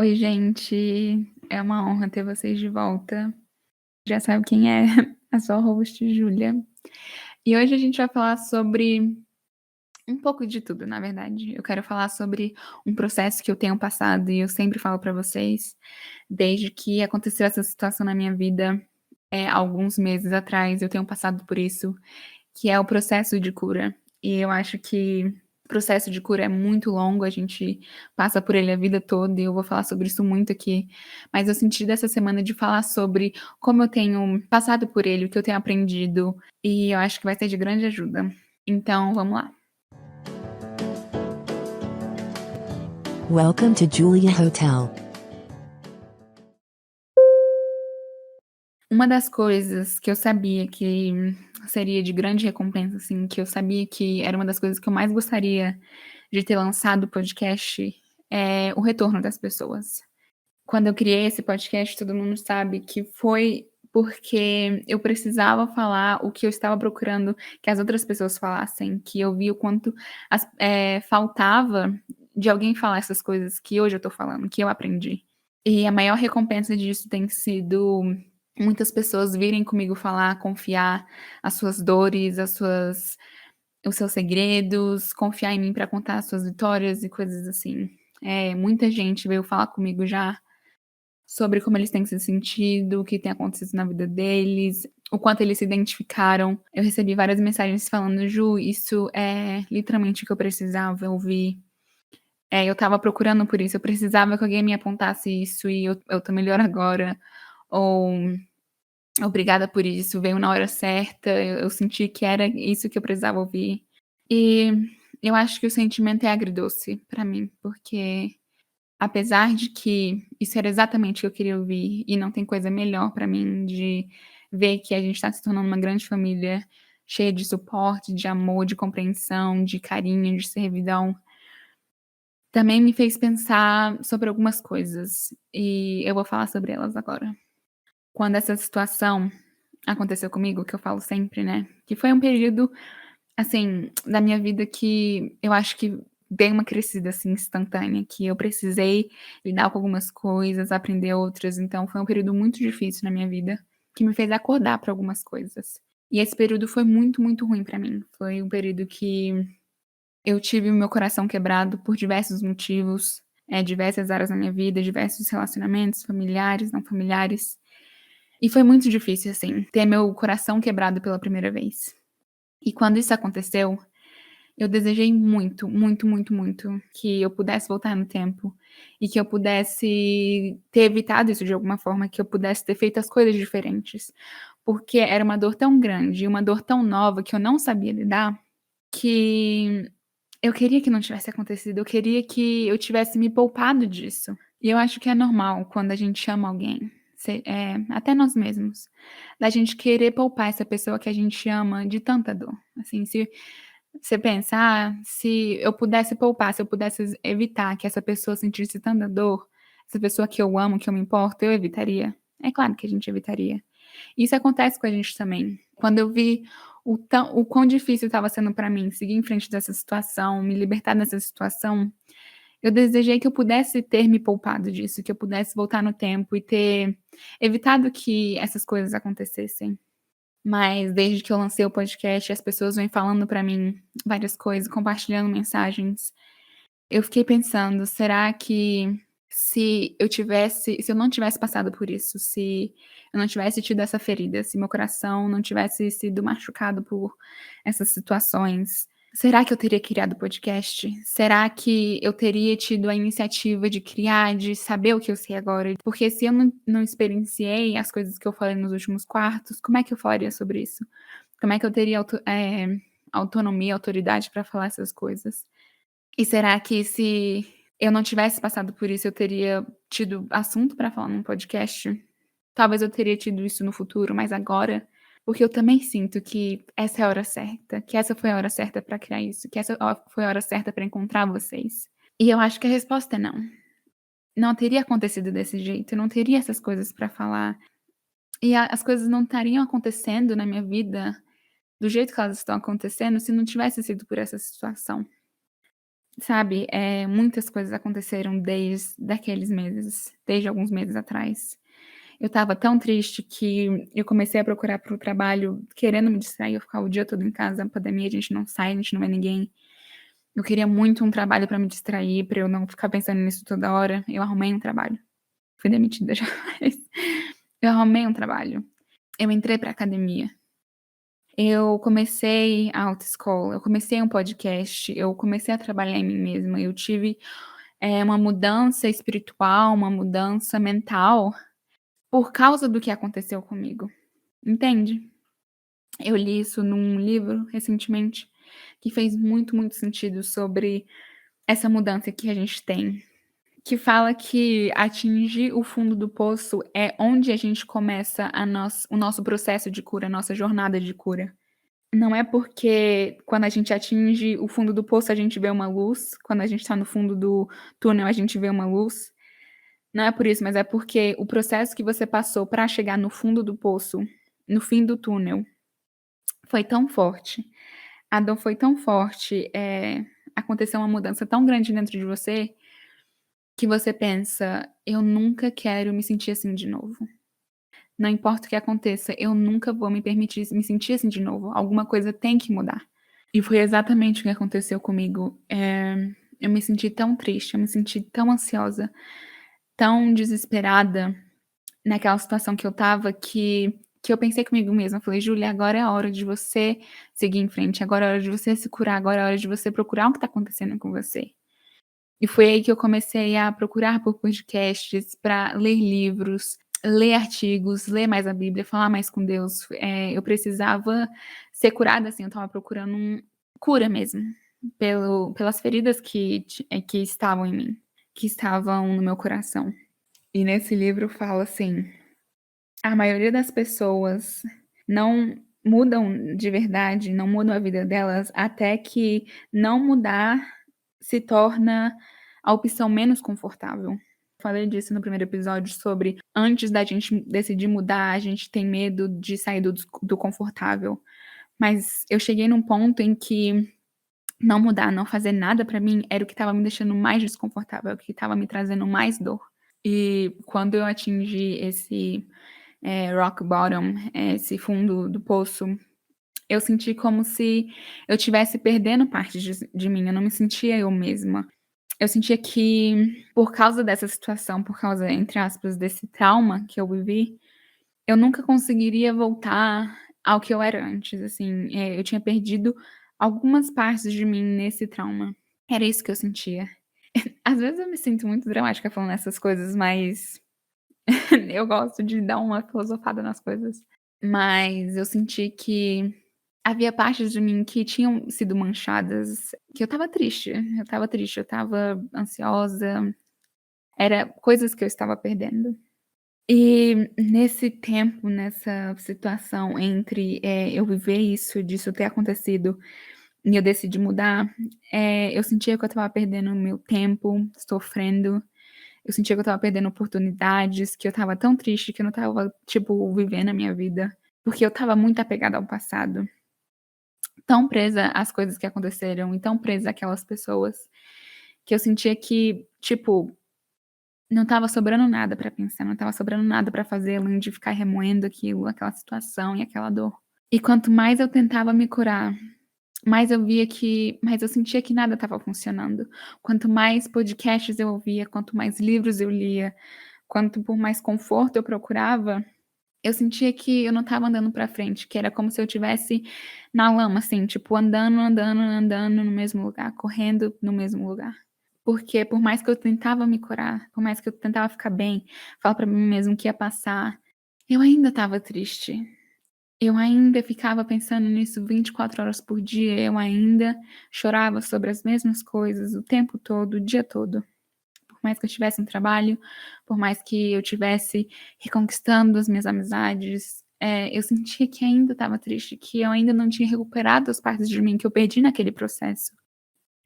Oi, gente. É uma honra ter vocês de volta. Já sabe quem é, a sua host, Júlia. E hoje a gente vai falar sobre um pouco de tudo, na verdade. Eu quero falar sobre um processo que eu tenho passado e eu sempre falo pra vocês, desde que aconteceu essa situação na minha vida, alguns meses atrás, eu tenho passado por isso, que é o processo de cura. E eu acho que o processo de cura é muito longo, a gente passa por ele a vida toda, e eu vou falar sobre isso muito aqui. Mas eu senti dessa semana de falar sobre como eu tenho passado por ele, o que eu tenho aprendido, e eu acho que vai ser de grande ajuda. Então, vamos lá. Welcome to Julia Hotel. Uma das coisas que eu sabia que seria de grande recompensa, assim, que eu sabia que era uma das coisas que eu mais gostaria de ter lançado o podcast, é o retorno das pessoas. Quando eu criei esse podcast, todo mundo sabe que foi porque eu precisava falar o que eu estava procurando que as outras pessoas falassem, que eu vi o quanto faltava de alguém falar essas coisas que hoje eu tô falando, que eu aprendi. E a maior recompensa disso tem sido muitas pessoas virem comigo falar, confiar as suas dores, os seus segredos, confiar em mim para contar as suas vitórias e coisas assim. Muita gente veio falar comigo já sobre como eles têm se sentido, o que tem acontecido na vida deles, o quanto eles se identificaram. Eu recebi várias mensagens falando: "Ju, isso é literalmente o que eu precisava ouvir. Eu estava procurando por isso, eu precisava que alguém me apontasse isso e eu tô melhor agora", ou "Obrigada por isso, veio na hora certa, eu senti que era isso que eu precisava ouvir". E eu acho que o sentimento é agridoce pra mim, porque apesar de que isso era exatamente o que eu queria ouvir, e não tem coisa melhor pra mim de ver que a gente tá se tornando uma grande família, cheia de suporte, de amor, de compreensão, de carinho, de servidão, também me fez pensar sobre algumas coisas, e eu vou falar sobre elas agora. Quando essa situação aconteceu comigo, que eu falo sempre, né, que foi um período, assim, da minha vida que eu acho que dei uma crescida, assim, instantânea, que eu precisei lidar com algumas coisas, aprender outras, então foi um período muito difícil na minha vida, que me fez acordar para algumas coisas. E esse período foi muito, muito ruim para mim. Foi um período que eu tive o meu coração quebrado por diversos motivos, diversas áreas na minha vida, diversos relacionamentos familiares, não familiares, e foi muito difícil, assim, ter meu coração quebrado pela primeira vez. E quando isso aconteceu, eu desejei muito, muito, muito, muito que eu pudesse voltar no tempo e que eu pudesse ter evitado isso de alguma forma, que eu pudesse ter feito as coisas diferentes, porque era uma dor tão grande, uma dor tão nova que eu não sabia lidar, que eu queria que não tivesse acontecido, eu queria que eu tivesse me poupado disso. E eu acho que é normal quando a gente ama alguém, até nós mesmos, da gente querer poupar essa pessoa que a gente ama de tanta dor. Assim, se você pensa: "Ah, se eu pudesse poupar, se eu pudesse evitar que essa pessoa sentisse tanta dor, essa pessoa que eu amo, que eu me importo, eu evitaria?". É claro que a gente evitaria. Isso acontece com a gente também. Quando eu vi o quão difícil estava sendo pra mim seguir em frente dessa situação, me libertar dessa situação, eu desejei que eu pudesse ter me poupado disso, que eu pudesse voltar no tempo e ter evitado que essas coisas acontecessem. Mas desde que eu lancei o podcast, as pessoas vêm falando pra mim várias coisas, compartilhando mensagens. Eu fiquei pensando: será que se eu não tivesse passado por isso, se eu não tivesse tido essa ferida, se meu coração não tivesse sido machucado por essas situações, será que eu teria criado o podcast? Será que eu teria tido a iniciativa de criar, de saber o que eu sei agora? Porque se eu não experienciei as coisas que eu falei nos últimos quartos, como é que eu falaria sobre isso? Como é que eu teria autonomia, autoridade pra falar essas coisas? E será que se eu não tivesse passado por isso, eu teria tido assunto pra falar num podcast? Talvez eu teria tido isso no futuro, mas agora, porque eu também sinto que essa é a hora certa, que essa foi a hora certa pra criar isso, que essa foi a hora certa pra encontrar vocês. E eu acho que a resposta é não. Não teria acontecido desse jeito, eu não teria essas coisas pra falar, e as coisas não estariam acontecendo na minha vida do jeito que elas estão acontecendo se não tivesse sido por essa situação. Sabe, muitas coisas aconteceram desde daqueles meses, desde alguns meses atrás. Eu estava tão triste que eu comecei a procurar por trabalho querendo me distrair, eu ficava o dia todo em casa, na pandemia a gente não sai, a gente não vê ninguém. Eu queria muito um trabalho pra me distrair, pra eu não ficar pensando nisso toda hora. Eu arrumei um trabalho. Fui demitida já, mas eu arrumei um trabalho. Eu entrei pra academia. Eu comecei a autoescola, eu comecei um podcast, eu comecei a trabalhar em mim mesma, eu tive, uma mudança espiritual, uma mudança mental, por causa do que aconteceu comigo, entende? Eu li isso num livro recentemente, que fez muito, muito sentido sobre essa mudança que a gente tem, que fala que atingir o fundo do poço é onde a gente começa o nosso processo de cura, a nossa jornada de cura. Não é porque quando a gente atinge o fundo do poço a gente vê uma luz, quando a gente tá no fundo do túnel a gente vê uma luz, não é por isso, mas é porque o processo que você passou pra chegar no fundo do poço, no fim do túnel, foi tão forte, a dor foi tão forte, aconteceu uma mudança tão grande dentro de você, que você pensa: "Eu nunca quero me sentir assim de novo. Não importa o que aconteça, eu nunca vou me permitir me sentir assim de novo, alguma coisa tem que mudar". E foi exatamente o que aconteceu comigo. Eu me senti tão triste, eu me senti tão ansiosa, tão desesperada naquela situação que eu estava, que eu pensei comigo mesma, eu falei: "Júlia, agora é a hora de você seguir em frente, agora é a hora de você se curar, agora é a hora de você procurar o que tá acontecendo com você". E foi aí que eu comecei a procurar por podcasts, pra ler livros, ler artigos, ler mais a Bíblia, falar mais com Deus. Eu precisava ser curada, assim, eu estava procurando cura mesmo, pelas feridas que estavam em mim, que estavam no meu coração. E nesse livro fala assim: "A maioria das pessoas não mudam de verdade, não mudam a vida delas até que não mudar se torna a opção menos confortável". Falei disso no primeiro episódio sobre antes da gente decidir mudar, a gente tem medo de sair do confortável. Mas eu cheguei num ponto em que não mudar, não fazer nada pra mim, era o que estava me deixando mais desconfortável, o que estava me trazendo mais dor. E quando eu atingi esse, rock bottom, esse fundo do poço, eu senti como se eu estivesse perdendo parte de mim, eu não me sentia eu mesma. Eu sentia que, por causa dessa situação, por causa, entre aspas, desse trauma que eu vivi, eu nunca conseguiria voltar ao que eu era antes, assim, eu tinha perdido algumas partes de mim nesse trauma. Era isso que eu sentia. Às vezes eu me sinto muito dramática falando essas coisas, mas eu gosto de dar uma filosofada nas coisas. Mas eu senti que havia partes de mim que tinham sido manchadas, que eu estava ansiosa, era coisas que eu estava perdendo. E nesse tempo, nessa situação entre, eu viver isso, disso ter acontecido e eu decidi mudar, eu sentia que eu estava perdendo o meu tempo, sofrendo, eu sentia que eu estava perdendo oportunidades, que eu estava tão triste que eu não estava, tipo, vivendo a minha vida, porque eu estava muito apegada ao passado, tão presa às coisas que aconteceram e tão presa àquelas pessoas, que eu sentia que, tipo, não estava sobrando nada pra pensar, não estava sobrando nada pra fazer além de ficar remoendo aquilo, aquela situação e aquela dor. E quanto mais eu tentava me curar, mais eu sentia que nada estava funcionando. Quanto mais podcasts eu ouvia, quanto mais livros eu lia, quanto por mais conforto eu procurava, eu sentia que eu não estava andando pra frente, que era como se eu estivesse na lama, assim, tipo, andando, andando, andando no mesmo lugar, correndo no mesmo lugar. Porque por mais que eu tentava me curar, por mais que eu tentava ficar bem, falar pra mim mesmo que ia passar, eu ainda estava triste. Eu ainda ficava pensando nisso 24 horas por dia, eu ainda chorava sobre as mesmas coisas o tempo todo, o dia todo. Por mais que eu tivesse um trabalho, por mais que eu tivesse reconquistando as minhas amizades, eu sentia que ainda estava triste, que eu ainda não tinha recuperado as partes de mim que eu perdi naquele processo.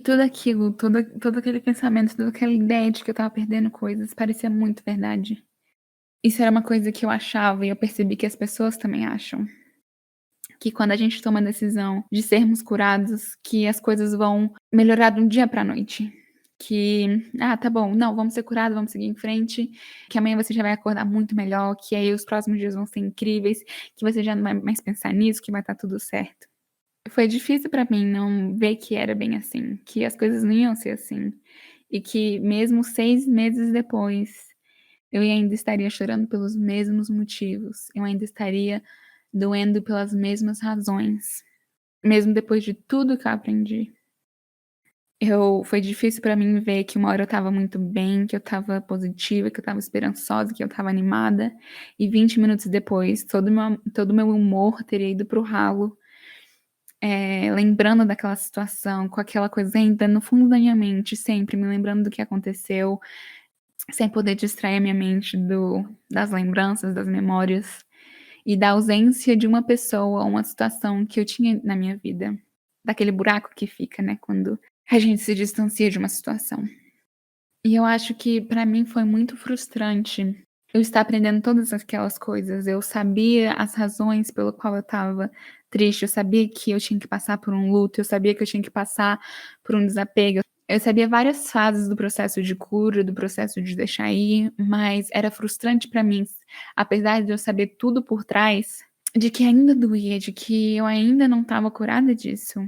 Tudo aquilo, todo aquele pensamento, toda aquela ideia de que eu estava perdendo coisas, parecia muito verdade. Isso era uma coisa que eu achava e eu percebi que as pessoas também acham. que quando a gente toma a decisão de sermos curados, que as coisas vão melhorar de um dia pra noite. Que, tá bom, não, vamos ser curados, vamos seguir em frente, que amanhã você já vai acordar muito melhor, que aí os próximos dias vão ser incríveis, que você já não vai mais pensar nisso, que vai estar tudo certo. Foi difícil pra mim não ver que era bem assim, que as coisas não iam ser assim, e que mesmo 6 meses depois, eu ainda estaria chorando pelos mesmos motivos, eu ainda estaria doendo pelas mesmas razões, mesmo depois de tudo que eu aprendi. Foi difícil pra mim ver que uma hora eu estava muito bem, que eu estava positiva, que eu estava esperançosa, que eu estava animada, e 20 minutos depois todo o meu humor teria ido para o ralo, lembrando daquela situação, com aquela coisa ainda no fundo da minha mente, sempre me lembrando do que aconteceu, sem poder distrair a minha mente das lembranças, das memórias, e da ausência de uma pessoa, uma situação que eu tinha na minha vida. Daquele buraco que fica, né, quando a gente se distancia de uma situação. E eu acho que pra mim foi muito frustrante eu estar aprendendo todas aquelas coisas. Eu sabia as razões pelo qual eu estava triste, eu sabia que eu tinha que passar por um luto, eu sabia que eu tinha que passar por um desapego. Eu sabia várias fases do processo de cura, do processo de deixar ir, mas era frustrante pra mim, apesar de eu saber tudo por trás, de que ainda doía, de que eu ainda não estava curada disso.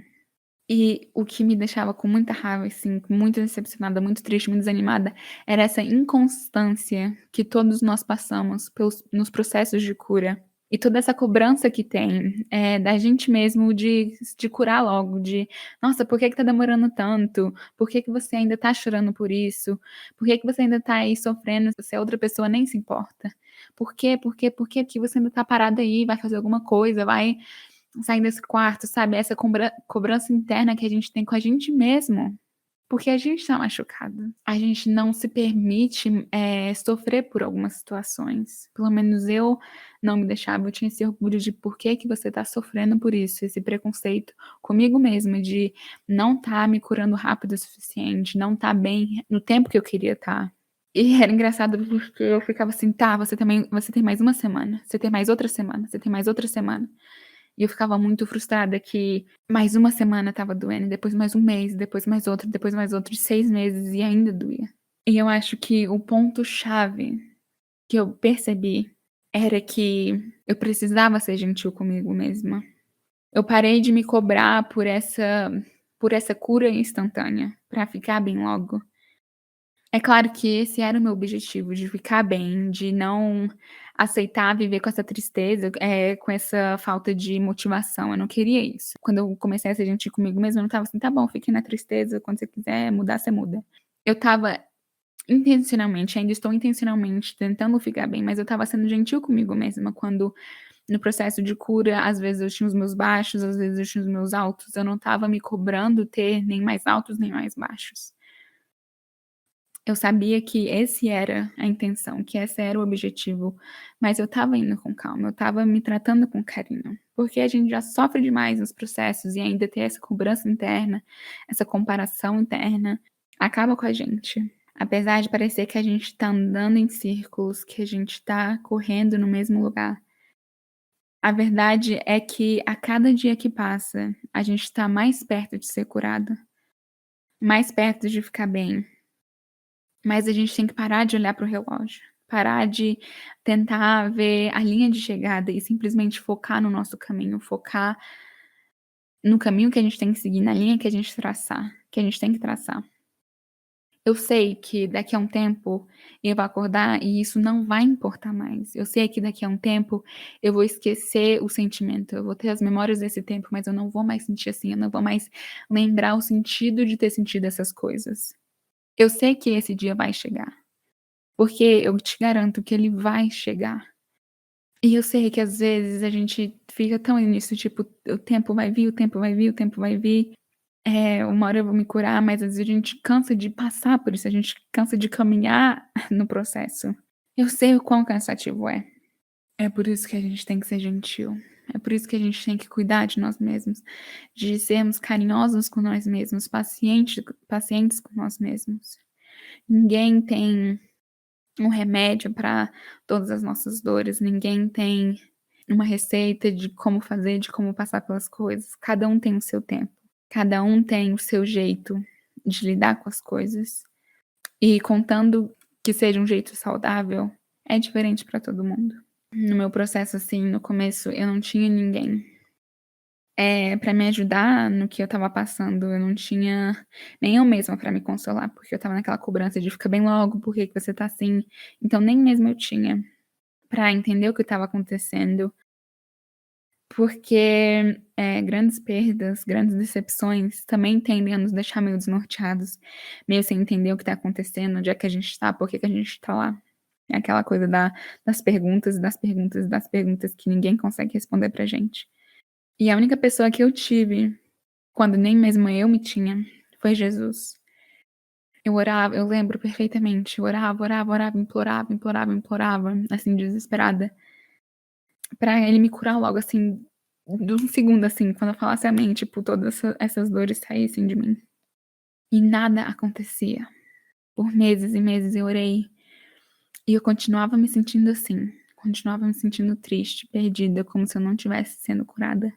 E o que me deixava com muita raiva, assim, muito decepcionada, muito triste, muito desanimada, era essa inconstância que todos nós passamos nos processos de cura. E toda essa cobrança que tem, da gente mesmo de curar logo, de: "Nossa, por que que tá demorando tanto? Por que que você ainda tá chorando por isso? Por que que você ainda tá aí sofrendo se a outra pessoa nem se importa? Por que que você ainda tá parada aí? Vai fazer alguma coisa, vai sair desse quarto", sabe, essa cobrança interna que a gente tem com a gente mesmo, porque a gente tá machucado. A gente não se permite, sofrer por algumas situações. Pelo menos eu não me deixava, eu tinha esse orgulho de por que que você tá sofrendo por isso, esse preconceito comigo mesma de não tá me curando rápido o suficiente, não tá bem no tempo que eu queria estar. E era engraçado porque eu ficava assim: "Tá, você tem mais uma semana, você tem mais outra semana, você tem mais outra semana". E eu ficava muito frustrada que mais uma semana estava doendo, depois mais um mês, depois mais outro, de 6 meses e ainda doía. E eu acho que o ponto-chave que eu percebi era que eu precisava ser gentil comigo mesma. Eu parei de me cobrar por essa cura instantânea, pra ficar bem logo. É claro que esse era o meu objetivo, de ficar bem, de não aceitar viver com essa tristeza, com essa falta de motivação, eu não queria isso. Quando eu comecei a ser gentil comigo mesma, eu não estava assim: "Tá bom, fique na tristeza, quando você quiser mudar, você muda". Eu estava intencionalmente, ainda estou intencionalmente tentando ficar bem, mas eu estava sendo gentil comigo mesma, quando no processo de cura, às vezes eu tinha os meus baixos, às vezes eu tinha os meus altos, eu não estava me cobrando ter nem mais altos, nem mais baixos. Eu sabia que esse era a intenção, que esse era o objetivo, mas eu estava indo com calma, eu estava me tratando com carinho, porque a gente já sofre demais nos processos e ainda ter essa cobrança interna, essa comparação interna, acaba com a gente. Apesar de parecer que a gente tá andando em círculos, que a gente tá correndo no mesmo lugar, a verdade é que a cada dia que passa, a gente tá mais perto de ser curada, mais perto de ficar bem. Mas a gente tem que parar de olhar para o relógio, parar de tentar ver a linha de chegada e simplesmente focar no nosso caminho, focar no caminho que a gente tem que seguir, na linha que a gente tem que traçar. Eu sei que daqui a um tempo eu vou acordar e isso não vai importar mais. Eu sei que daqui a um tempo eu vou esquecer o sentimento, eu vou ter as memórias desse tempo, mas eu não vou mais sentir assim, eu não vou mais lembrar o sentido de ter sentido essas coisas. Eu sei que esse dia vai chegar. Porque eu te garanto que ele vai chegar. E eu sei que às vezes a gente fica tão nisso, tipo, o tempo vai vir, o tempo vai vir, o tempo vai vir, uma hora eu vou me curar, mas às vezes a gente cansa de passar por isso, a gente cansa de caminhar no processo. Eu sei o quão cansativo é. É por isso que a gente tem que ser gentil. É por isso que a gente tem que cuidar de nós mesmos, de sermos carinhosos com nós mesmos, pacientes com nós mesmos. Ninguém tem um remédio para todas as nossas dores, ninguém tem uma receita de como fazer, de como passar pelas coisas. Cada um tem o seu tempo. Cada um tem o seu jeito de lidar com as coisas. E contando que seja um jeito saudável, é diferente para todo mundo. No meu processo, assim, no começo, eu não tinha ninguém pra me ajudar no que eu estava passando. Eu não tinha nem eu mesma pra me consolar, porque eu estava naquela cobrança de fica bem logo, por que que você tá assim? Então nem mesmo eu tinha pra entender o que estava acontecendo, porque, grandes perdas, grandes decepções também tendem a nos deixar meio desnorteados, meio sem entender o que tá acontecendo, onde é que a gente tá, por que que a gente tá lá. É aquela coisa das perguntas, das perguntas, das perguntas que ninguém consegue responder pra gente. E a única pessoa que eu tive, quando nem mesmo eu me tinha, foi Jesus. Eu lembro perfeitamente, eu orava, orava, orava, implorava, implorava, implorava, assim, desesperada, pra ele me curar logo, assim, de um segundo, assim, quando eu falasse amém, tipo, todas essas dores saíssem de mim. E nada acontecia. Por meses e meses eu orei, e eu continuava me sentindo assim, continuava me sentindo triste, perdida, como se eu não estivesse sendo curada.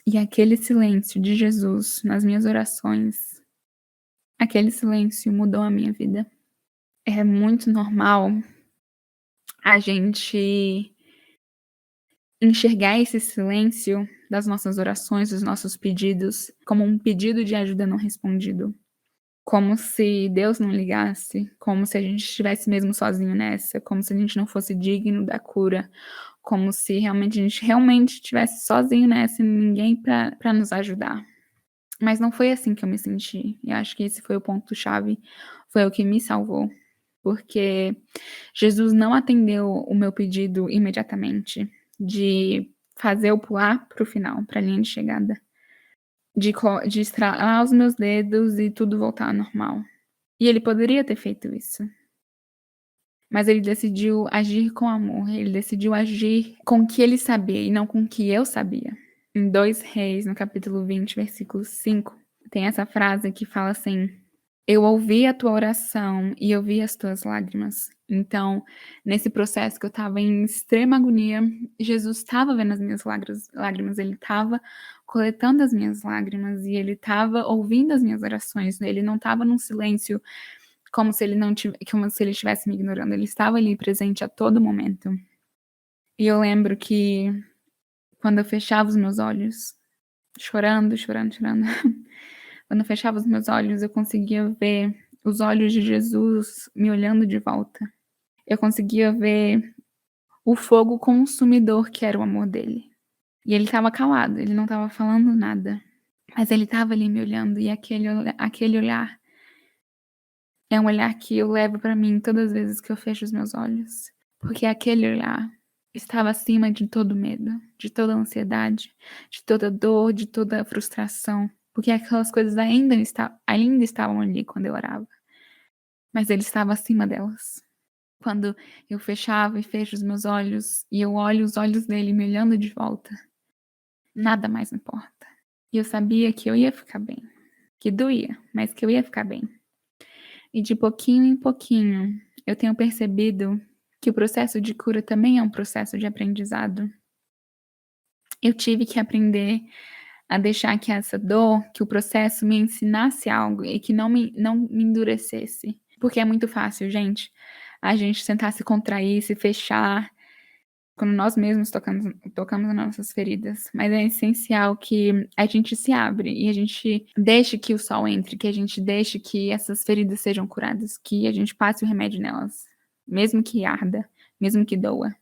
E aquele silêncio de Jesus nas minhas orações, aquele silêncio mudou a minha vida. É muito normal a gente enxergar esse silêncio das nossas orações, dos nossos pedidos, como um pedido de ajuda não respondido. Como se Deus não ligasse, como se a gente estivesse mesmo sozinho nessa, como se a gente não fosse digno da cura, como se realmente a gente realmente estivesse sozinho nessa e ninguém pra nos ajudar. Mas não foi assim que eu me senti, e acho que esse foi o ponto chave, foi o que me salvou, porque Jesus não atendeu o meu pedido imediatamente, de fazer eu pular para o final, para a linha de chegada, de estralar os meus dedos e tudo voltar ao normal. E ele poderia ter feito isso, mas ele decidiu agir com amor, ele decidiu agir com o que ele sabia e não com o que eu sabia. Em 2 Reis, no capítulo 20, versículo 5, tem essa frase que fala assim: eu ouvi a tua oração e eu vi as tuas lágrimas. Então, nesse processo que eu estava em extrema agonia, Jesus estava vendo as minhas lágrimas, ele estava coletando as minhas lágrimas e ele estava ouvindo as minhas orações. Ele não estava num silêncio como se ele não como se ele estivesse me ignorando. Ele estava ali presente a todo momento. E eu lembro que quando eu fechava os meus olhos, chorando, chorando, chorando, quando eu fechava os meus olhos, eu conseguia ver os olhos de Jesus me olhando de volta. Eu conseguia ver o fogo consumidor que era o amor dele. E ele estava calado, ele não estava falando nada, mas ele estava ali me olhando e aquele olhar é um olhar que eu levo pra mim todas as vezes que eu fecho os meus olhos, porque aquele olhar estava acima de todo medo, de toda ansiedade, de toda dor, de toda frustração, porque aquelas coisas ainda estavam ali quando eu orava, mas ele estava acima delas. Quando eu fechava e fecho os meus olhos e eu olho os olhos dele me olhando de volta, nada mais importa. E eu sabia que eu ia ficar bem, que doía, mas que eu ia ficar bem. E de pouquinho em pouquinho, eu tenho percebido que o processo de cura também é um processo de aprendizado. Eu tive que aprender a deixar que essa dor, que o processo me ensinasse algo e que não me endurecesse. Porque é muito fácil, gente, a gente tentar se contrair, se fechar, quando nós mesmos tocamos nas nossas feridas. Mas é essencial que a gente se abre e a gente deixe que o sol entre, que a gente deixe que essas feridas sejam curadas, que a gente passe o remédio nelas, mesmo que arda, mesmo que doa.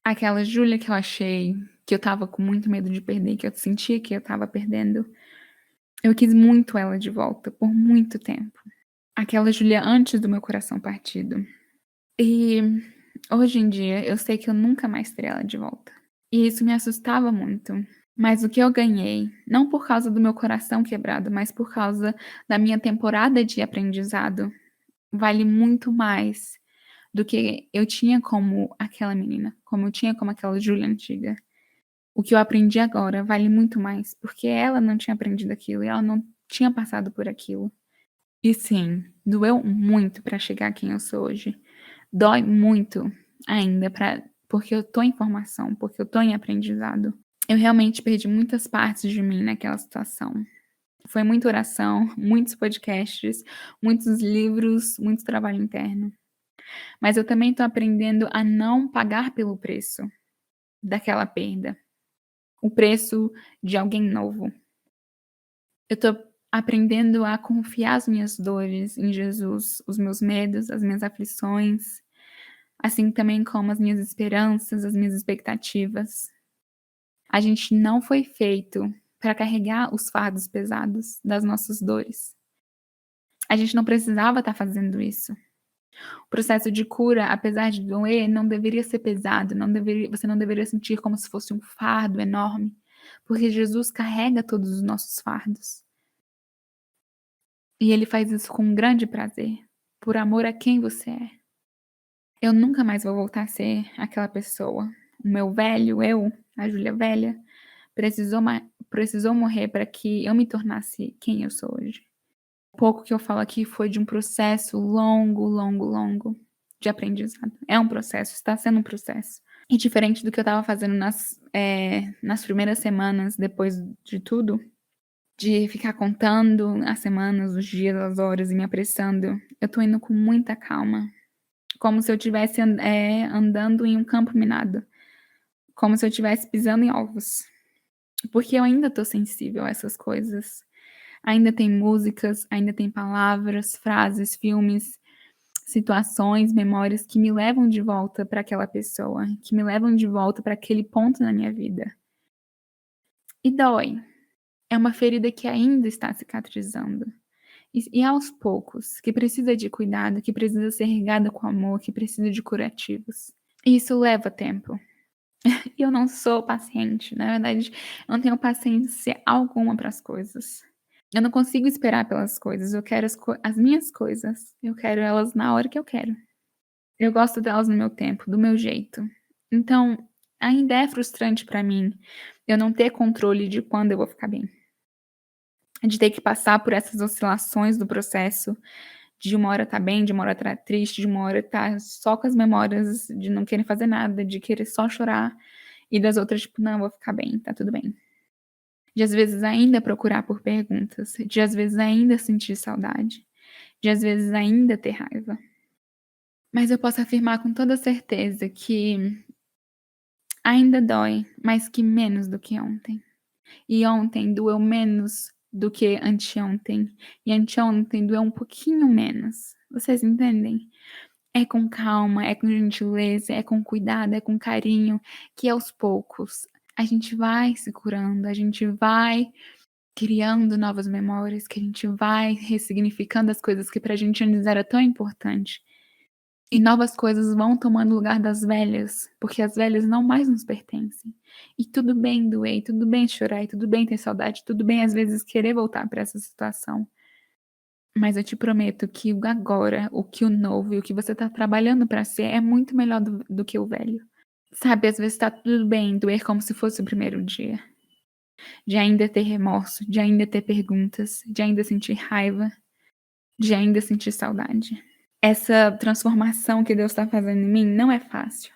Aquela Júlia que eu achei que eu estava com muito medo de perder, que eu sentia que eu estava perdendo, eu quis muito ela de volta, por muito tempo. Aquela Júlia antes do meu coração partido. E hoje em dia eu sei que eu nunca mais terei ela de volta. E isso me assustava muito. Mas o que eu ganhei, não por causa do meu coração quebrado, mas por causa da minha temporada de aprendizado, vale muito mais do que eu tinha como aquela menina, como eu tinha como aquela Júlia antiga. O que eu aprendi agora vale muito mais, porque ela não tinha aprendido aquilo e ela não tinha passado por aquilo. E sim, doeu muito pra chegar a quem eu sou hoje. Dói muito ainda porque eu tô em formação, porque eu tô em aprendizado. Eu realmente perdi muitas partes de mim naquela situação. Foi muita oração, muitos podcasts, muitos livros, muito trabalho interno. Mas eu também tô aprendendo a não pagar pelo preço daquela perda, o preço de alguém novo. Eu tô aprendendo a confiar as minhas dores em Jesus, os meus medos, as minhas aflições, assim também como as minhas esperanças, as minhas expectativas. A gente não foi feito para carregar os fardos pesados das nossas dores. A gente não precisava estar fazendo isso. O processo de cura, apesar de doer, não deveria ser pesado, você não deveria sentir como se fosse um fardo enorme, porque Jesus carrega todos os nossos fardos. E ele faz isso com grande prazer, por amor a quem você é. Eu nunca mais vou voltar a ser aquela pessoa. O meu velho eu, a Júlia velha, precisou morrer para que eu me tornasse quem eu sou hoje. O pouco que eu falo aqui foi de um processo longo, longo, longo de aprendizado. É um processo, está sendo um processo. E diferente do que eu estava fazendo nas primeiras semanas depois de tudo, de ficar contando as semanas, os dias, as horas e me apressando, eu tô indo com muita calma, como se eu estivesse andando em um campo minado, como se eu estivesse pisando em ovos, porque eu ainda tô sensível a essas coisas. Ainda tem músicas, ainda tem palavras, frases, filmes, situações, memórias que me levam de volta para aquela pessoa, que me levam de volta para aquele ponto na minha vida. E dói. É uma ferida que ainda está cicatrizando. E aos poucos, que precisa de cuidado, que precisa ser regada com amor, que precisa de curativos. E isso leva tempo. E eu não sou paciente, na verdade, eu não tenho paciência alguma para as coisas. Eu não consigo esperar pelas coisas, eu quero as minhas coisas, eu quero elas na hora que eu quero. Eu gosto delas no meu tempo, do meu jeito. Então, ainda é frustrante pra mim eu não ter controle de quando eu vou ficar bem. De ter que passar por essas oscilações do processo, de uma hora tá bem, de uma hora tá triste, de uma hora tá só com as memórias de não querer fazer nada, de querer só chorar, e das outras, tipo: "Não, eu vou ficar bem, tá tudo bem". De às vezes ainda procurar por perguntas, de às vezes ainda sentir saudade, de às vezes ainda ter raiva. Mas eu posso afirmar com toda certeza que ainda dói, mas que menos do que ontem. E ontem doeu menos do que anteontem, e anteontem doeu um pouquinho menos. Vocês entendem? É com calma, é com gentileza, é com cuidado, é com carinho, que aos poucos a gente vai se curando, a gente vai criando novas memórias, que a gente vai ressignificando as coisas que pra gente antes era tão importante. E novas coisas vão tomando o lugar das velhas, porque as velhas não mais nos pertencem. E tudo bem doer, e tudo bem chorar, e tudo bem ter saudade, tudo bem às vezes querer voltar pra essa situação. Mas eu te prometo que o agora, o que o novo e o que você tá trabalhando pra ser é muito melhor do que o velho. Sabe, às vezes tá tudo bem doer como se fosse o primeiro dia. De ainda ter remorso, de ainda ter perguntas, de ainda sentir raiva, de ainda sentir saudade. Essa transformação que Deus tá fazendo em mim não é fácil.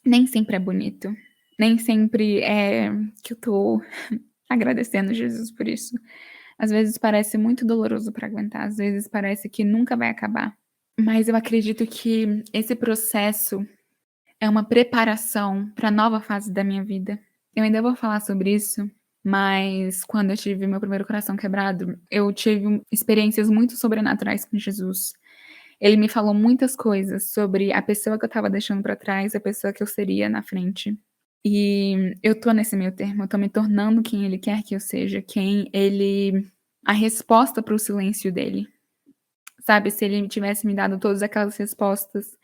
Nem sempre é bonito. Nem sempre é que eu tô agradecendo Jesus por isso. Às vezes parece muito doloroso pra aguentar, às vezes parece que nunca vai acabar. Mas eu acredito que esse processo é uma preparação pra nova fase da minha vida. Eu ainda vou falar sobre isso, mas quando eu tive meu primeiro coração quebrado, eu tive experiências muito sobrenaturais com Jesus. Ele me falou muitas coisas sobre a pessoa que eu estava deixando pra trás, a pessoa que eu seria na frente. E eu tô nesse meio termo, eu tô me tornando quem ele quer que eu seja, a resposta para o silêncio dele. Sabe, se ele tivesse me dado todas aquelas respostas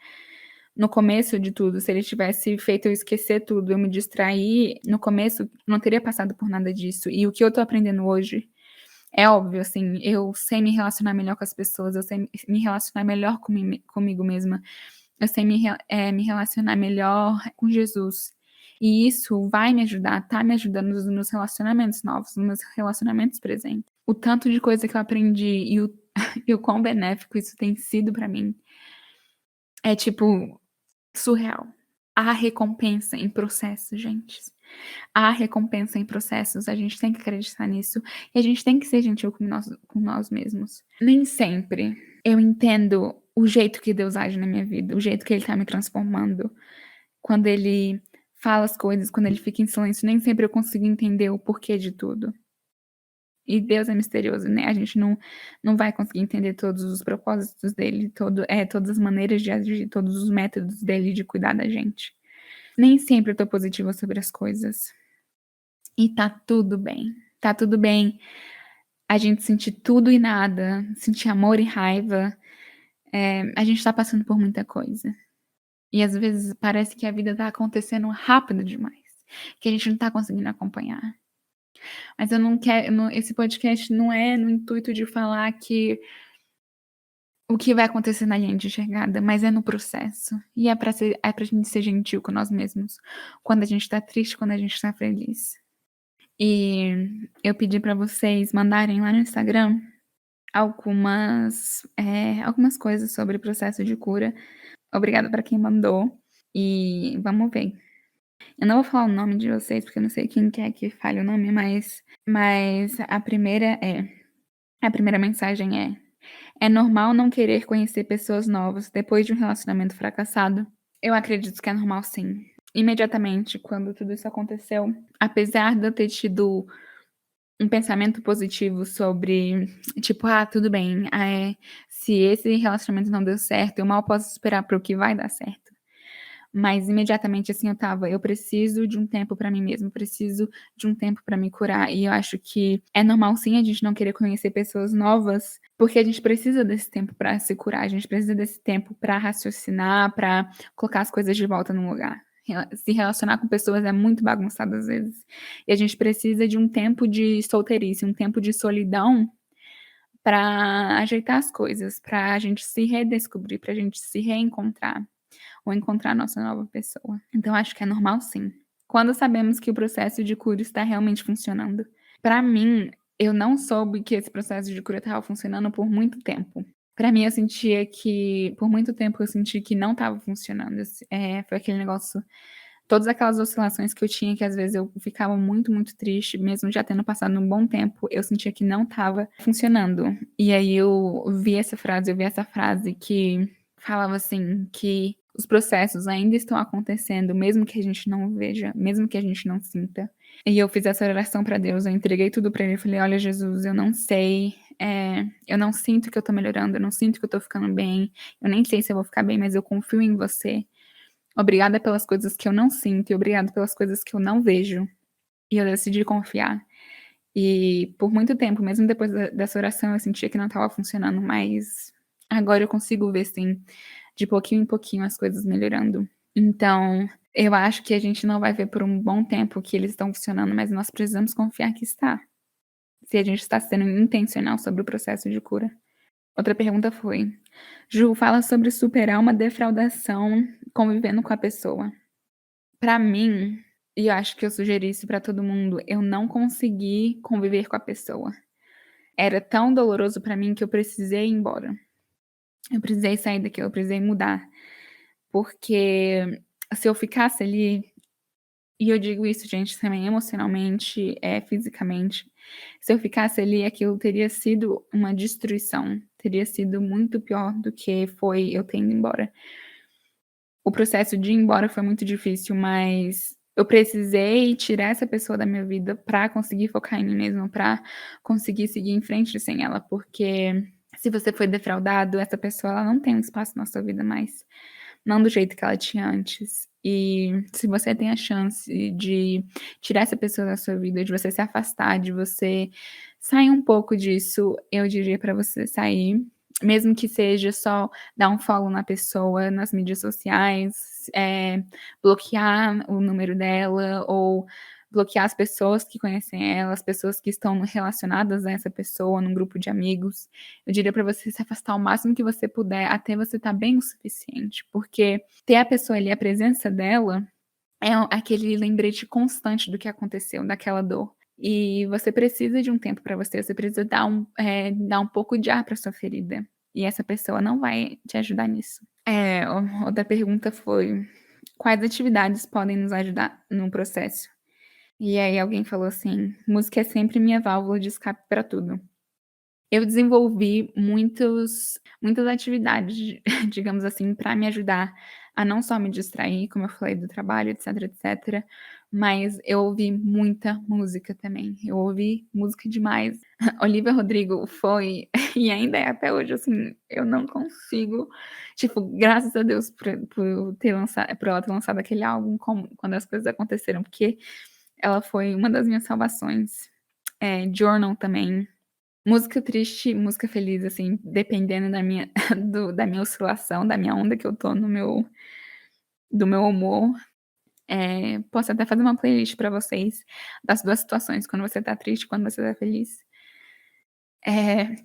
no começo de tudo, se ele tivesse feito eu esquecer tudo, eu me distrair, no começo não teria passado por nada disso. E o que eu tô aprendendo hoje é óbvio, assim, eu sei me relacionar melhor com as pessoas, eu sei me relacionar melhor comigo mesma, eu sei me relacionar melhor com Jesus. E isso vai me ajudar, tá me ajudando nos meus relacionamentos novos, nos meus relacionamentos presentes. O tanto de coisa que eu aprendi e o e o quão benéfico isso tem sido pra mim é, tipo, surreal. há recompensa em processos, gente. Há recompensa em processos, a gente tem que acreditar nisso, e a gente tem que ser gentil com nós mesmos. Nem sempre eu entendo o jeito que Deus age na minha vida, o jeito que ele tá me transformando. Quando ele fala as coisas, quando ele fica em silêncio, nem sempre eu consigo entender o porquê de tudo. E Deus é misterioso, né, a gente não vai conseguir entender todos os propósitos dele, todas as maneiras de agir, todos os métodos dele de cuidar da gente. Nem sempre eu tô positiva sobre as coisas. E tá tudo bem. Tá tudo bem a gente sentir tudo e nada, sentir amor e raiva, a gente tá passando por muita coisa. E às vezes parece que a vida tá acontecendo rápido demais, que a gente não tá conseguindo acompanhar. Mas eu não quero não esse podcast não é no intuito de falar que o que vai acontecer na linha de chegada, mas é no processo. E é pra gente ser gentil com nós mesmos, quando a gente tá triste, quando a gente tá feliz. E eu pedi pra vocês mandarem lá no Instagram algumas coisas sobre o processo de cura. Obrigada pra quem mandou e vamos ver. Eu não vou falar o nome de vocês, porque eu não sei quem quer que fale o nome, mas a primeira mensagem é: "É normal não querer conhecer pessoas novas depois de um relacionamento fracassado?". Eu acredito que é normal sim. Imediatamente quando tudo isso aconteceu, apesar de eu ter tido um pensamento positivo sobre, tipo: "Ah, tudo bem, se esse relacionamento não deu certo, eu mal posso esperar para o que vai dar certo". Mas imediatamente, assim, eu preciso de um tempo pra mim mesma, preciso de um tempo pra me curar, e eu acho que é normal sim a gente não querer conhecer pessoas novas, porque a gente precisa desse tempo pra se curar, a gente precisa desse tempo pra raciocinar, pra colocar as coisas de volta no lugar. Se relacionar com pessoas é muito bagunçado às vezes, e a gente precisa de um tempo de solteirice, um tempo de solidão pra ajeitar as coisas, pra gente se redescobrir, pra gente se reencontrar ou encontrar nossa nova pessoa. Então acho que é normal sim. Quando sabemos que o processo de cura está realmente funcionando. Pra mim, eu não soube que esse processo de cura estava funcionando por muito tempo. Pra mim, eu sentia que por muito tempo eu senti que não estava funcionando, foi aquele negócio, todas aquelas oscilações que eu tinha, que às vezes eu ficava muito, muito triste, mesmo já tendo passado um bom tempo, eu sentia que não estava funcionando. E aí eu vi essa frase que falava assim, que os processos ainda estão acontecendo, mesmo que a gente não veja, mesmo que a gente não sinta. E eu fiz essa oração pra Deus, eu entreguei tudo pra ele, eu falei: "Olha, Jesus, eu não sei, eu não sinto que eu tô melhorando, eu não sinto que eu tô ficando bem, eu nem sei se eu vou ficar bem, mas eu confio em você. Obrigada pelas coisas que eu não sinto e obrigada pelas coisas que eu não vejo". E eu decidi confiar. E por muito tempo, mesmo depois dessa oração, eu sentia que não estava funcionando, mas agora eu consigo ver sim, de pouquinho em pouquinho as coisas melhorando. Então, eu acho que a gente não vai ver por um bom tempo que eles estão funcionando, mas nós precisamos confiar que está, se a gente está sendo intencional sobre o processo de cura. Outra pergunta foi: "Ju, fala sobre superar uma defraudação convivendo com a pessoa". Pra mim, e eu acho que eu sugeri isso pra todo mundo, eu não consegui conviver com a pessoa. Era tão doloroso pra mim que eu precisei ir embora. Eu precisei sair daquilo, eu precisei mudar, porque se eu ficasse ali, e eu digo isso, gente, também emocionalmente, fisicamente, se eu ficasse ali, aquilo teria sido uma destruição, teria sido muito pior do que foi eu ter ido embora. O processo de ir embora foi muito difícil, mas eu precisei tirar essa pessoa da minha vida pra conseguir focar em mim mesma, pra conseguir seguir em frente sem ela, porque se você foi defraudado, essa pessoa ela não tem um espaço na sua vida mais, não do jeito que ela tinha antes. E se você tem a chance de tirar essa pessoa da sua vida, de você se afastar, de você sair um pouco disso, eu diria pra você sair, mesmo que seja só dar um follow na pessoa nas mídias sociais, bloquear o número dela ou bloquear as pessoas que conhecem ela, as pessoas que estão relacionadas a essa pessoa num grupo de amigos. Eu diria pra você se afastar o máximo que você puder até você estar bem o suficiente, porque ter a pessoa ali, a presença dela, é aquele lembrete constante do que aconteceu, daquela dor. E você precisa de um tempo pra você precisa dar um pouco de ar pra sua ferida, e essa pessoa não vai te ajudar nisso. Outra pergunta foi: quais atividades podem nos ajudar no processo. E aí alguém falou assim: "Música é sempre minha válvula de escape para tudo". Eu desenvolvi muitas atividades, digamos assim, para me ajudar a não só me distrair, como eu falei, do trabalho, etc, etc, mas eu ouvi muita música também. Eu ouvi música demais. Olivia Rodrigo foi e ainda é até hoje, assim, eu não consigo, tipo, graças a Deus por ela ter lançado aquele álbum como quando as coisas aconteceram, porque ela foi uma das minhas salvações. Journal também. Música triste, música feliz, assim, dependendo da minha da minha oscilação, da minha onda que eu tô do meu humor. Posso até fazer uma playlist pra vocês das 2 situações, quando você tá triste e quando você tá feliz.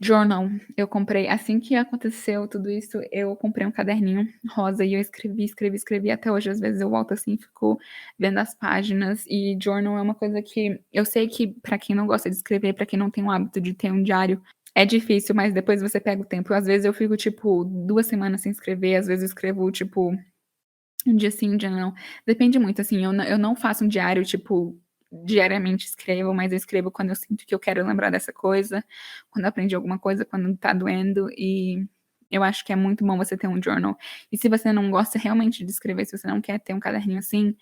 Journal, eu comprei assim que aconteceu tudo isso, eu comprei um caderninho rosa e eu escrevi, escrevi, escrevi, até hoje às vezes eu volto, assim, fico vendo as páginas, e journal é uma coisa que eu sei que pra quem não gosta de escrever, pra quem não tem o hábito de ter um diário, é difícil, mas depois você pega o tempo. Às vezes eu fico, tipo, 2 semanas sem escrever, às vezes eu escrevo, tipo, um dia sim, um dia não. Depende muito, assim, eu não faço um diário, tipo, diariamente escrevo, mas eu escrevo quando eu sinto que eu quero lembrar dessa coisa, quando eu aprendi alguma coisa, quando tá doendo, e eu acho que é muito bom você ter um journal. E se você não gosta realmente de escrever, se você não quer ter um caderninho assim,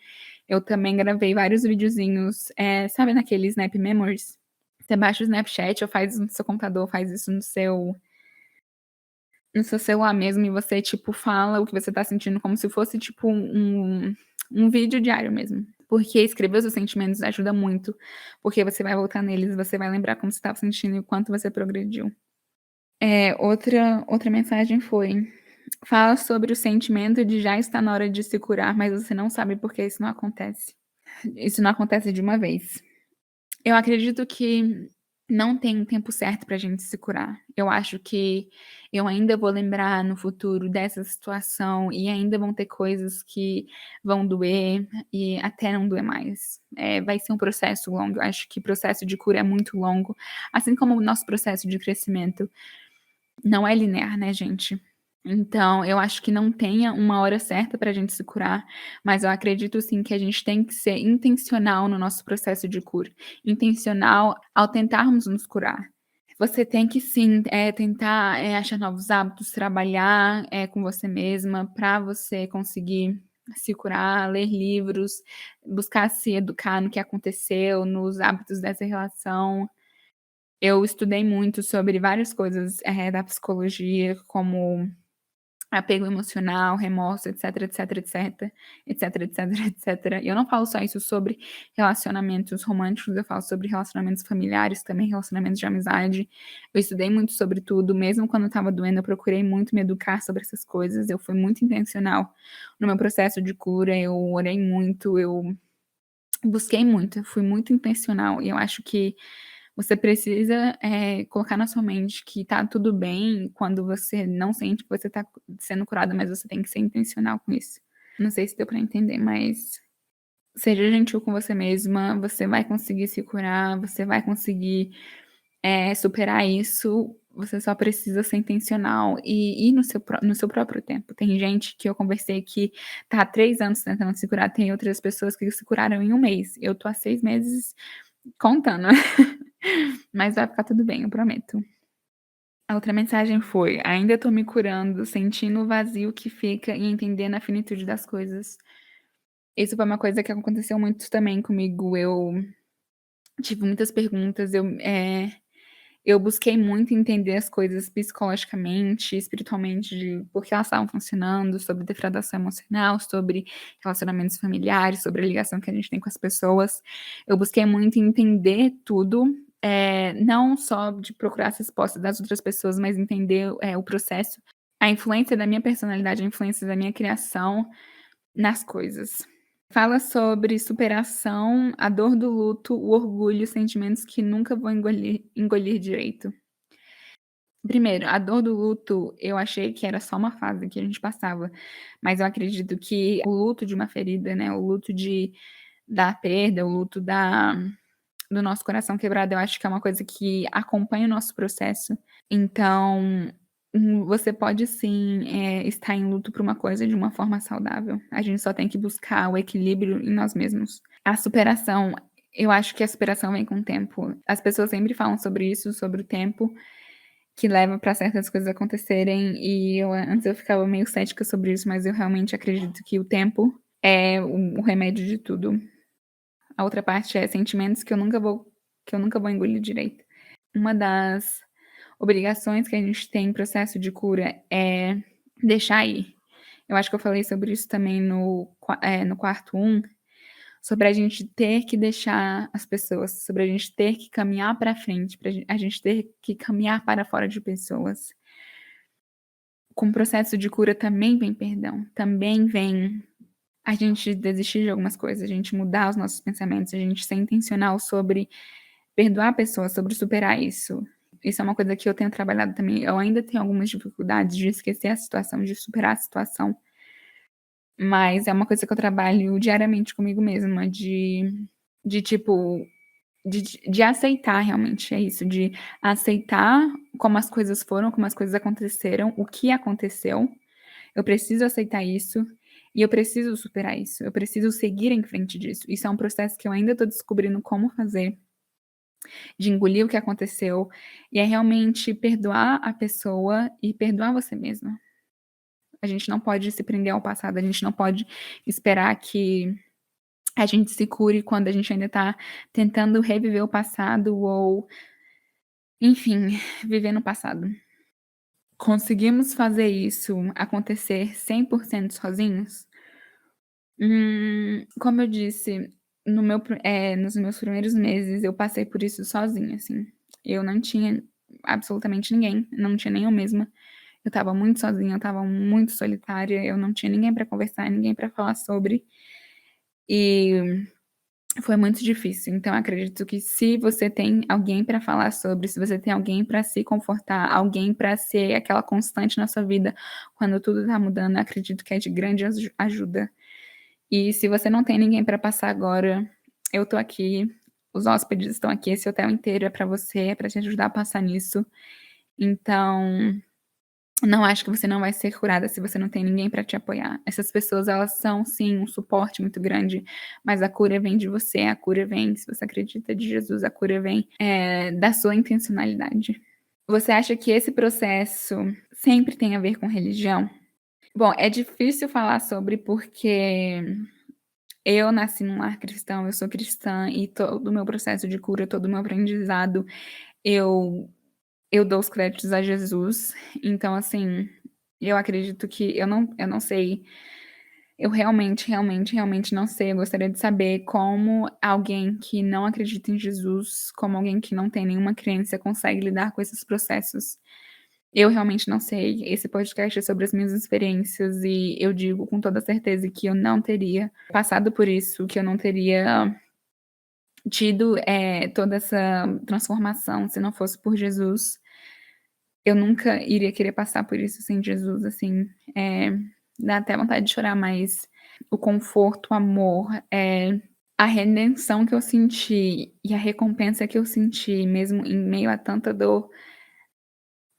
eu também gravei vários videozinhos, sabe naquele Snap Memories? Você baixa o Snapchat ou faz no seu computador, faz isso no seu celular mesmo e você, tipo, fala o que você tá sentindo como se fosse, tipo, um vídeo diário mesmo. Porque escrever os seus sentimentos ajuda muito, porque você vai voltar neles, você vai lembrar como você estava sentindo e o quanto você progrediu. Outra mensagem foi: "Fala sobre o sentimento de já estar na hora de se curar, mas você não sabe por que isso não acontece. Isso não acontece de uma vez". Eu acredito que não tem um tempo certo pra gente se curar. Eu acho que eu ainda vou lembrar no futuro dessa situação e ainda vão ter coisas que vão doer e até não doer mais. Vai ser um processo longo, eu acho que o processo de cura é muito longo, assim como o nosso processo de crescimento não é linear, né, gente. Então, eu acho que não tenha uma hora certa pra gente se curar, mas eu acredito sim que a gente tem que ser intencional no nosso processo de cura, intencional ao tentarmos nos curar. Você tem que sim, tentar, achar novos hábitos, trabalhar, com você mesma pra você conseguir se curar, ler livros, buscar se educar no que aconteceu, nos hábitos dessa relação. Eu estudei muito sobre várias coisas, da psicologia, como apego emocional, remorso, etc, etc, etc, etc, etc, etc. E eu não falo só isso sobre relacionamentos românticos, eu falo sobre relacionamentos familiares também, relacionamentos de amizade. Eu estudei muito sobre tudo, mesmo quando estava doendo, eu procurei muito me educar sobre essas coisas, eu fui muito intencional no meu processo de cura, eu orei muito, eu busquei muito, eu fui muito intencional e eu acho que você precisa, colocar na sua mente que tá tudo bem quando você não sente que você tá sendo curada, mas você tem que ser intencional com isso. Não sei se deu pra entender, mas seja gentil com você mesma, você vai conseguir se curar, você vai conseguir, superar isso, você só precisa ser intencional e ir no seu próprio tempo. Tem gente que eu conversei que tá há 3 anos tentando se curar, tem outras pessoas que se curaram em 1 mês. Eu tô há 6 meses contando. Mas vai ficar tudo bem, eu prometo. A outra mensagem foi: "Ainda tô me curando, sentindo o vazio que fica e entendendo a finitude das coisas". Isso foi uma coisa que aconteceu muito também comigo, eu tive muitas perguntas, eu busquei muito entender as coisas psicologicamente, espiritualmente, de por que elas estavam funcionando, sobre degradação emocional, sobre relacionamentos familiares, sobre a ligação que a gente tem com as pessoas. Eu busquei muito entender tudo, não só de procurar as respostas das outras pessoas, mas entender, o processo, a influência da minha personalidade, a influência da minha criação nas coisas. Fala sobre superação, a dor do luto, o orgulho, sentimentos que nunca vou engolir direito. Primeiro, a dor do luto, eu achei que era só uma fase que a gente passava, mas eu acredito que o luto de uma ferida, né, o luto da perda, o luto do nosso coração quebrado, eu acho que é uma coisa que acompanha o nosso processo. Então, Você pode sim, estar em luto por uma coisa de uma forma saudável. A gente só tem que buscar o equilíbrio em nós mesmos. A superação, eu acho que a superação vem com o tempo. As pessoas sempre falam sobre isso, sobre o tempo que leva para certas coisas acontecerem, e antes eu ficava meio cética sobre isso, mas eu realmente acredito que o tempo é o remédio de tudo. A outra parte é sentimentos que eu nunca vou engolir direito. Uma das obrigações que a gente tem em processo de cura é deixar ir. Eu acho que eu falei sobre isso também no quarto um, sobre a gente ter que deixar as pessoas, sobre a gente ter que caminhar para frente, pra a gente ter que caminhar para fora de pessoas. Com o processo de cura também vem perdão, também vem a gente desistir de algumas coisas, a gente mudar os nossos pensamentos, a gente ser intencional sobre perdoar a pessoa, sobre superar isso. Isso é uma coisa que eu tenho trabalhado também. Eu ainda tenho algumas dificuldades de esquecer a situação, de superar a situação, mas é uma coisa que eu trabalho diariamente comigo mesma, de tipo, de aceitar realmente, é isso, de aceitar como as coisas foram, como as coisas aconteceram, o que aconteceu. Eu preciso aceitar isso e eu preciso superar isso. Eu preciso seguir em frente disso. Isso é um processo que eu ainda tô descobrindo como fazer, de engolir o que aconteceu, e é realmente perdoar a pessoa e perdoar você mesma. A gente não pode se prender ao passado, a gente não pode esperar que a gente se cure quando a gente ainda tá tentando reviver o passado ou, enfim, viver no passado. Conseguimos fazer isso acontecer 100% sozinhos? Como eu disse, nos meus primeiros meses eu passei por isso sozinha, assim. Eu não tinha absolutamente ninguém, não tinha nem eu mesma. Eu estava muito sozinha, eu estava muito solitária, eu não tinha ninguém pra conversar, ninguém pra falar sobre, e foi muito difícil. Então acredito que se você tem alguém pra falar sobre, se você tem alguém pra se confortar, alguém pra ser aquela constante na sua vida quando tudo tá mudando, acredito que é de grande ajuda. E se você não tem ninguém para passar agora, eu tô aqui, os hóspedes estão aqui, esse hotel inteiro é para você, é para te ajudar a passar nisso. Então, não acho que você não vai ser curada se você não tem ninguém para te apoiar. Essas pessoas, elas são sim um suporte muito grande, mas a cura vem de você, a cura vem, se você acredita, de Jesus, a cura vem, da sua intencionalidade. Você acha que esse processo sempre tem a ver com religião? Bom, é difícil falar sobre, porque eu nasci num lar cristão, eu sou cristã e todo o meu processo de cura, todo o meu aprendizado, eu eu dou os créditos a Jesus. Então, assim, eu acredito que eu não sei, eu realmente não sei. Eu gostaria de saber como alguém que não acredita em Jesus, como alguém que não tem nenhuma crença consegue lidar com esses processos. Eu realmente não sei. Esse podcast é sobre as minhas experiências e eu digo com toda certeza que eu não teria passado por isso, que eu não teria tido, toda essa transformação se não fosse por Jesus. Eu nunca iria querer passar por isso sem Jesus, assim, dá até vontade de chorar, mas o conforto, o amor, a redenção que eu senti e a recompensa que eu senti, mesmo em meio a tanta dor,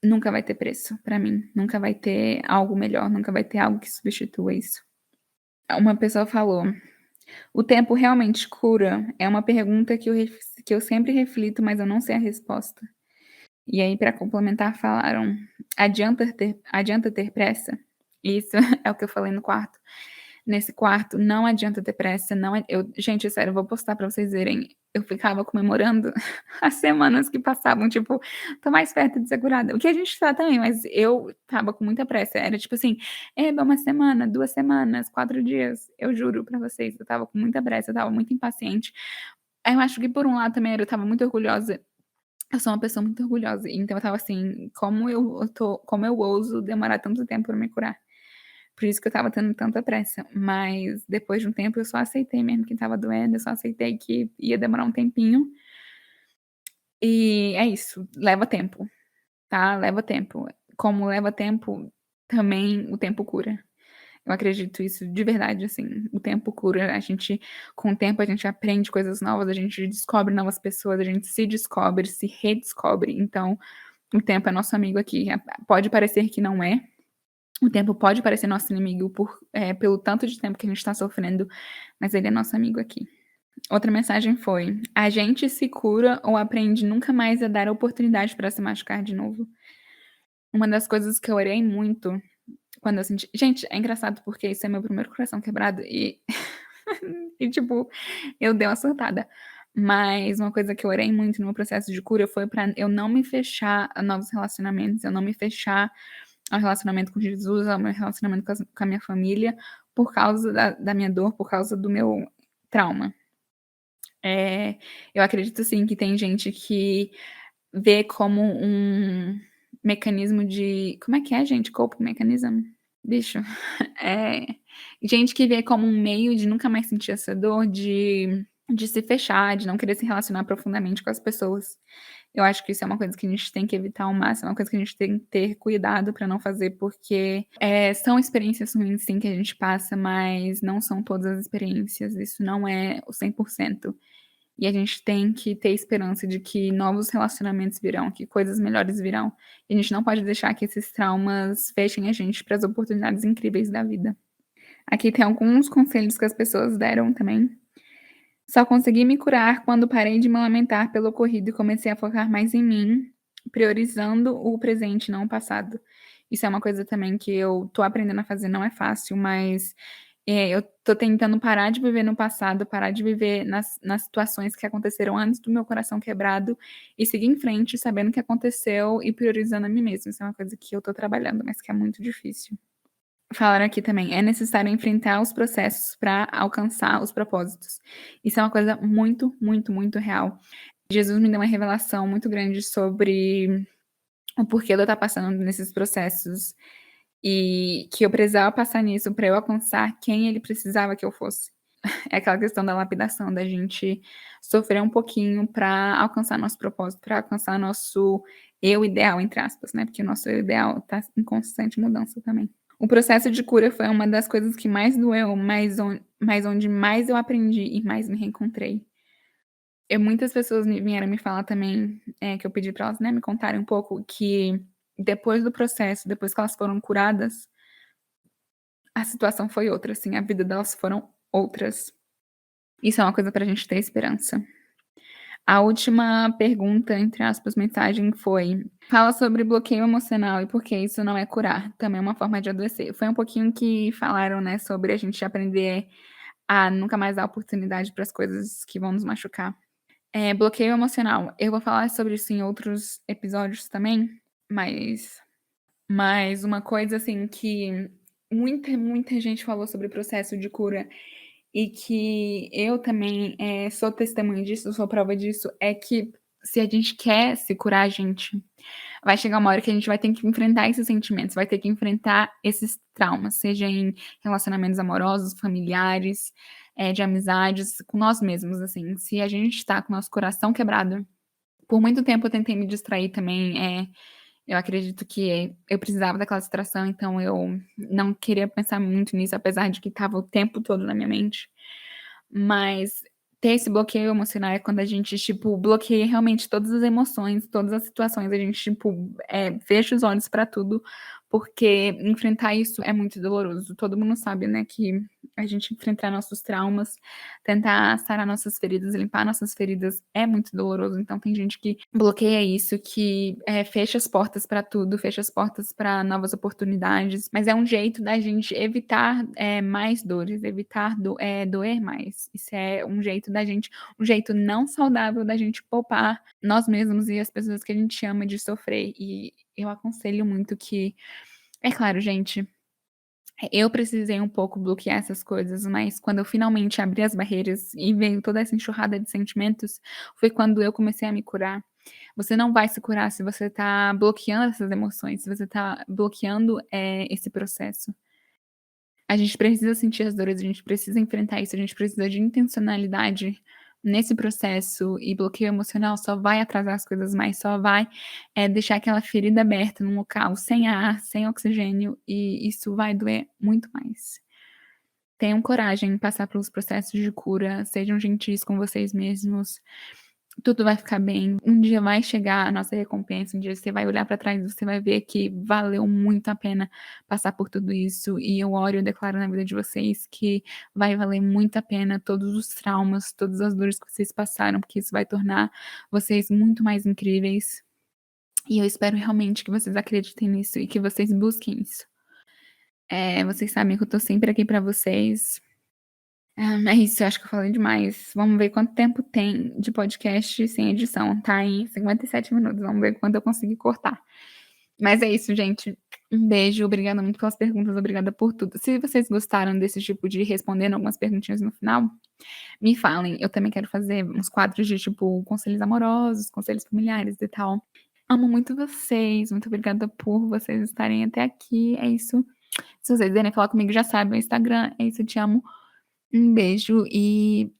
nunca vai ter preço pra mim, nunca vai ter algo melhor, nunca vai ter algo que substitua isso. Uma pessoa falou: "O tempo realmente cura?" É uma pergunta que eu sempre reflito, mas eu não sei a resposta. E aí, pra complementar, falaram: "Adianta ter pressa?" Isso é o que eu falei no quarto. Nesse quarto, não adianta ter pressa, não é eu gente, sério, eu vou postar pra vocês verem, eu ficava comemorando as semanas que passavam, tipo, tô mais perto de ser curada, o que a gente tá também, mas eu estava com muita pressa, era tipo assim: "Eba, 1 semana, 2 semanas, 4 dias", eu juro pra vocês, eu estava com muita pressa, eu estava muito impaciente. Eu acho que por um lado também eu estava muito orgulhosa, eu sou uma pessoa muito orgulhosa, então eu estava assim: como eu ouso demorar tanto tempo pra me curar?". Por isso que eu estava tendo tanta pressa, mas depois de um tempo eu só aceitei mesmo que estava doendo, eu só aceitei que ia demorar um tempinho, e é isso, leva tempo, tá, leva tempo. Como leva tempo, também o tempo cura. Eu acredito isso de verdade, assim, o tempo cura, com o tempo a gente aprende coisas novas, a gente descobre novas pessoas, a gente se descobre, se redescobre, então o tempo é nosso amigo aqui. Pode parecer que não é, o tempo pode parecer nosso inimigo pelo tanto de tempo que a gente tá sofrendo, mas ele é nosso amigo aqui. Outra mensagem foi: "A gente se cura ou aprende nunca mais a dar oportunidade pra se machucar de novo". Uma das coisas que eu orei muito quando eu senti gente, é engraçado porque esse é meu primeiro coração quebrado e e tipo, eu dei uma surtada. Mas uma coisa que eu orei muito no meu processo de cura foi pra eu não me fechar a novos relacionamentos, eu não me fechar ao relacionamento com Jesus, ao meu relacionamento com a minha família, por causa da minha dor, por causa do meu trauma. Eu acredito sim que tem gente que vê como um mecanismo de como é que é gente? Coping mechanism? Bicho, é gente que vê como um meio de nunca mais sentir essa dor, de se fechar, de não querer se relacionar profundamente com as pessoas. Eu acho que isso é uma coisa que a gente tem que evitar ao máximo, é uma coisa que a gente tem que ter cuidado pra não fazer, porque, são experiências ruins sim que a gente passa, mas não são todas as experiências, isso não é o 100%. E a gente tem que ter esperança de que novos relacionamentos virão, que coisas melhores virão. E a gente não pode deixar que esses traumas fechem a gente para as oportunidades incríveis da vida. Aqui tem alguns conselhos que as pessoas deram também. Só consegui me curar quando parei de me lamentar pelo ocorrido e comecei a focar mais em mim, priorizando o presente, não o passado. Isso é uma coisa também que eu tô aprendendo a fazer, não é fácil, mas eu tô tentando parar de viver no passado, parar de viver nas situações que aconteceram antes do meu coração quebrado e seguir em frente sabendo o que aconteceu e priorizando a mim mesma. Isso é uma coisa que eu tô trabalhando, mas que é muito difícil. Falaram aqui também, é necessário enfrentar os processos para alcançar os propósitos. Isso é uma coisa muito, muito, muito real. Jesus me deu uma revelação muito grande sobre o porquê de eu estar passando nesses processos e que eu precisava passar nisso para eu alcançar quem ele precisava que eu fosse. É aquela questão da lapidação, da gente sofrer um pouquinho para alcançar nosso propósito, para alcançar nosso "eu ideal", entre aspas, né, porque o nosso eu ideal tá em constante mudança também. O processo de cura foi uma das coisas que mais doeu, mas onde mais eu aprendi e mais me reencontrei. Muitas pessoas vieram me falar também, que eu pedi pra elas, né, me contarem um pouco, que depois do processo, depois que elas foram curadas, a situação foi outra, assim, a vida delas foram outras. Isso é uma coisa pra gente ter esperança. A última pergunta, entre aspas, mensagem foi: "Fala sobre bloqueio emocional e por que isso não é curar, também é uma forma de adoecer". Foi um pouquinho que falaram, né, sobre a gente aprender a nunca mais dar oportunidade para as coisas que vão nos machucar. Bloqueio emocional, eu vou falar sobre isso em outros episódios também, mas uma coisa, assim, que muita gente falou sobre o processo de cura e que eu também, sou testemunha disso, sou prova disso, é que se a gente quer se curar, gente, vai chegar uma hora que a gente vai ter que enfrentar esses sentimentos, vai ter que enfrentar esses traumas, seja em relacionamentos amorosos, familiares, de amizades, com nós mesmos, assim. Se a gente tá com o nosso coração quebrado, por muito tempo eu tentei me distrair também, eu acredito que eu precisava daquela distração, então eu não queria pensar muito nisso, apesar de que estava o tempo todo na minha mente. Mas ter esse bloqueio emocional é quando a gente, tipo, bloqueia realmente todas as emoções, todas as situações, a gente, tipo, fecha os olhos pra tudo, porque enfrentar isso é muito doloroso. Todo mundo sabe, né, que a gente enfrentar nossos traumas, tentar sarar nossas feridas, limpar nossas feridas é muito doloroso, então tem gente que bloqueia isso, que, fecha as portas pra tudo, fecha as portas pra novas oportunidades, mas é um jeito da gente evitar, mais dores, evitar doer mais. Isso é um jeito não saudável da gente poupar nós mesmos e as pessoas que a gente ama de sofrer. E eu aconselho muito que é claro, gente, eu precisei um pouco bloquear essas coisas, mas quando eu finalmente abri as barreiras e veio toda essa enxurrada de sentimentos, foi quando eu comecei a me curar. Você não vai se curar se você tá bloqueando essas emoções, se você tá bloqueando, esse processo. A gente precisa sentir as dores, a gente precisa enfrentar isso, a gente precisa de intencionalidade nesse processo, e bloqueio emocional só vai atrasar as coisas mais, só vai, deixar aquela ferida aberta num local sem ar, sem oxigênio, e isso vai doer muito mais. Tenham coragem em passar pelos processos de cura, sejam gentis com vocês mesmos, Tudo vai ficar bem. Um dia vai chegar a nossa recompensa, um dia você vai olhar pra trás e você vai ver que valeu muito a pena passar por tudo isso, e eu oro e eu declaro na vida de vocês que vai valer muito a pena todos os traumas, todas as dores que vocês passaram, porque isso vai tornar vocês muito mais incríveis, e eu espero realmente que vocês acreditem nisso e que vocês busquem isso. Vocês sabem que eu tô sempre aqui pra vocês. É isso, eu acho que eu falei demais. Vamos ver quanto tempo tem de podcast sem edição. Tá em 57 minutos. Vamos ver quanto eu consegui cortar. Mas é isso, gente. Um beijo. Obrigada muito pelas perguntas. Obrigada por tudo. Se vocês gostaram desse tipo de respondendo algumas perguntinhas no final, me falem. Eu também quero fazer uns quadros de tipo conselhos amorosos, conselhos familiares e tal. Amo muito vocês. Muito obrigada por vocês estarem até aqui. É isso. Se vocês quiserem falar comigo, já sabem, o Instagram. É isso, eu te amo. Um beijo e